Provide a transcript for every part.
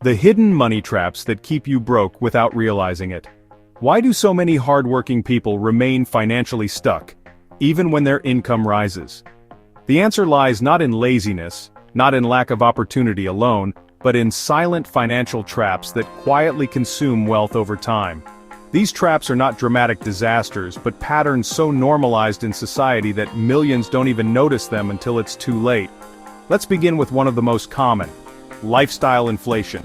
The hidden money traps that keep you broke without realizing it. Why do so many hardworking people remain financially stuck, even when their income rises? The answer lies not in laziness, not in lack of opportunity alone, but in silent financial traps that quietly consume wealth over time. These traps are not dramatic disasters, but patterns so normalized in society that millions don't even notice them until it's too late. Let's begin with one of the most common: lifestyle inflation.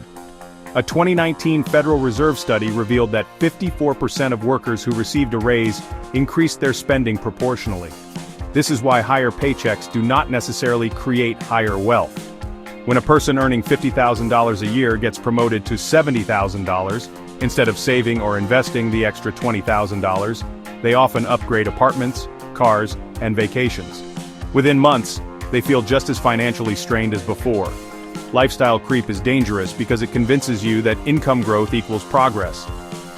A 2019 Federal Reserve study revealed that 54% of workers who received a raise increased their spending proportionally. This is why higher paychecks do not necessarily create higher wealth. When a person earning $50,000 a year gets promoted to $70,000, instead of saving or investing the extra $20,000, they often upgrade apartments, cars, and vacations. Within months, they feel just as financially strained as before. Lifestyle creep is dangerous because it convinces you that income growth equals progress,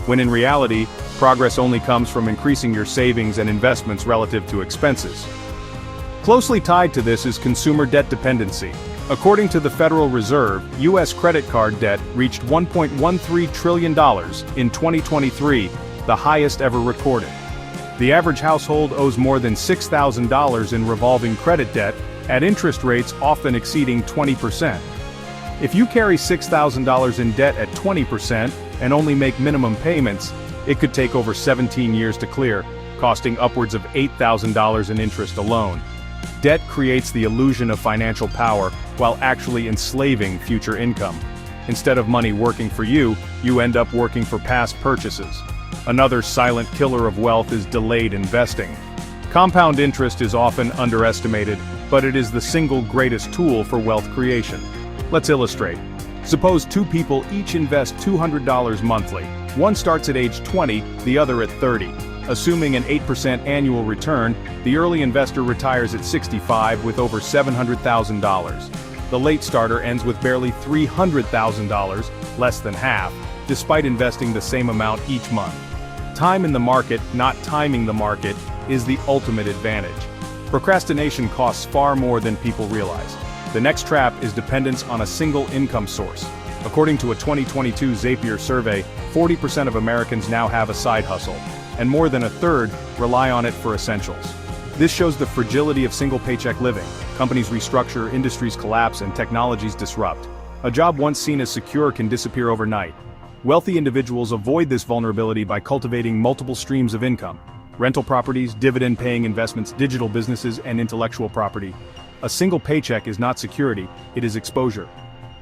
when in reality, progress only comes from increasing your savings and investments relative to expenses. Closely tied to this is consumer debt dependency. According to the Federal Reserve, U.S. credit card debt reached $1.13 trillion in 2023, the highest ever recorded. The average household owes more than $6,000 in revolving credit debt, at interest rates often exceeding 20%. If you carry $6,000 in debt at 20% and only make minimum payments, it could take over 17 years to clear, costing upwards of $8,000 in interest alone. Debt creates the illusion of financial power while actually enslaving future income. Instead of money working for you, you end up working for past purchases. Another silent killer of wealth is delayed investing. Compound interest is often underestimated, but it is the single greatest tool for wealth creation. Let's illustrate. Suppose two people each invest $200 monthly. One starts at age 20, the other at 30. Assuming an 8% annual return, the early investor retires at 65 with over $700,000. The late starter ends with barely $300,000, less than half, despite investing the same amount each month. Time in the market, not timing the market, is the ultimate advantage. Procrastination costs far more than people realize. The next trap is dependence on a single income source. According to a 2022 Zapier survey, 40% of Americans now have a side hustle, and more than a third rely on it for essentials. This shows the fragility of single paycheck living. Companies restructure, industries collapse, and technologies disrupt. A job once seen as secure can disappear overnight. Wealthy individuals avoid this vulnerability by cultivating multiple streams of income: rental properties, dividend-paying investments, digital businesses, and intellectual property. A single paycheck is not security, it is exposure.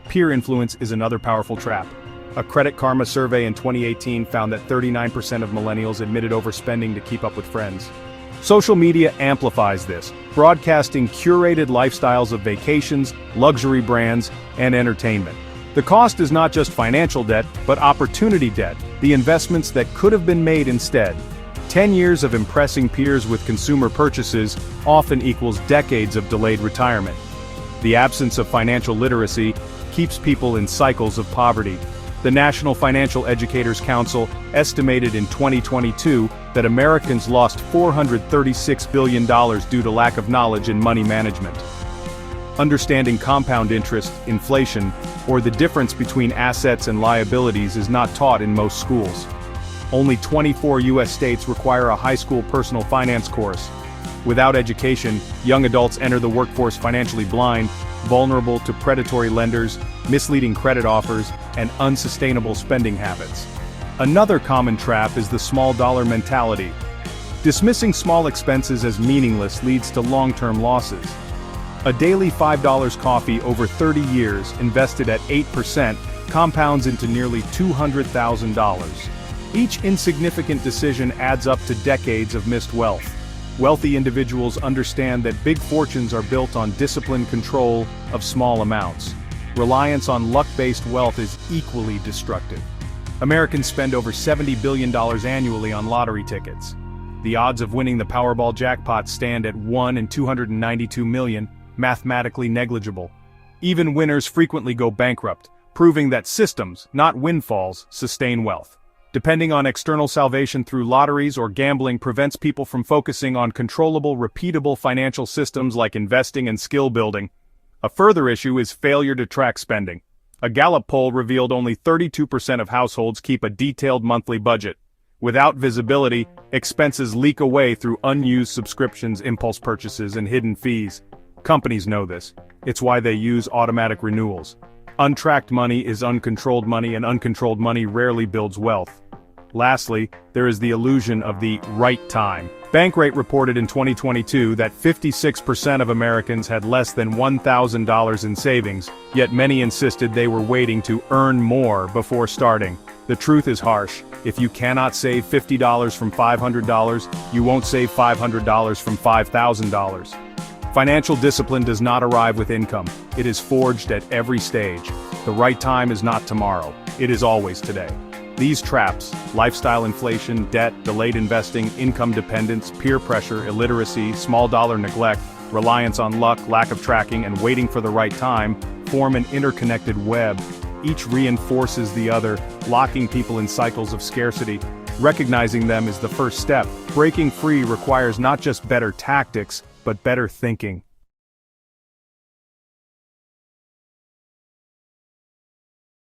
Peer influence is another powerful trap. A Credit Karma survey in 2018 found that 39% of millennials admitted overspending to keep up with friends. Social media amplifies this, broadcasting curated lifestyles of vacations, luxury brands, and entertainment. The cost is not just financial debt, but opportunity debt, the investments that could have been made instead. 10 years of impressing peers with consumer purchases often equals decades of delayed retirement. The absence of financial literacy keeps people in cycles of poverty. The National Financial Educators Council estimated in 2022 that Americans lost $436 billion due to lack of knowledge in money management. Understanding compound interest, inflation, or the difference between assets and liabilities is not taught in most schools. Only 24 U.S. states require a high school personal finance course. Without education, young adults enter the workforce financially blind, vulnerable to predatory lenders, misleading credit offers, and unsustainable spending habits. Another common trap is the small dollar mentality. Dismissing small expenses as meaningless leads to long-term losses. A daily $5 coffee over 30 years, invested at 8%, compounds into nearly $200,000. Each insignificant decision adds up to decades of missed wealth. Wealthy individuals understand that big fortunes are built on disciplined control of small amounts. Reliance on luck-based wealth is equally destructive. Americans spend over $70 billion annually on lottery tickets. The odds of winning the Powerball jackpot stand at 1 in 292 million, mathematically negligible. Even winners frequently go bankrupt, proving that systems, not windfalls, sustain wealth. Depending on external salvation through lotteries or gambling prevents people from focusing on controllable, repeatable financial systems like investing and skill building. A further issue is failure to track spending. A Gallup poll revealed only 32% of households keep a detailed monthly budget. Without visibility, expenses leak away through unused subscriptions, impulse purchases, and hidden fees. Companies know this. It's why they use automatic renewals. Untracked money is uncontrolled money, and uncontrolled money rarely builds wealth. Lastly, there is the illusion of the right time. Bankrate reported in 2022 that 56% of Americans had less than $1,000 in savings, yet many insisted they were waiting to earn more before starting. The truth is harsh. If you cannot save $50 from $500, you won't save $500 from $5,000. Financial discipline does not arrive with income. It is forged at every stage. The right time is not tomorrow. It is always today. These traps, lifestyle inflation, debt, delayed investing, income dependence, peer pressure, illiteracy, small dollar neglect, reliance on luck, lack of tracking, and waiting for the right time, form an interconnected web. Each reinforces the other, locking people in cycles of scarcity. Recognizing them is the first step. Breaking free requires not just better tactics, but better thinking.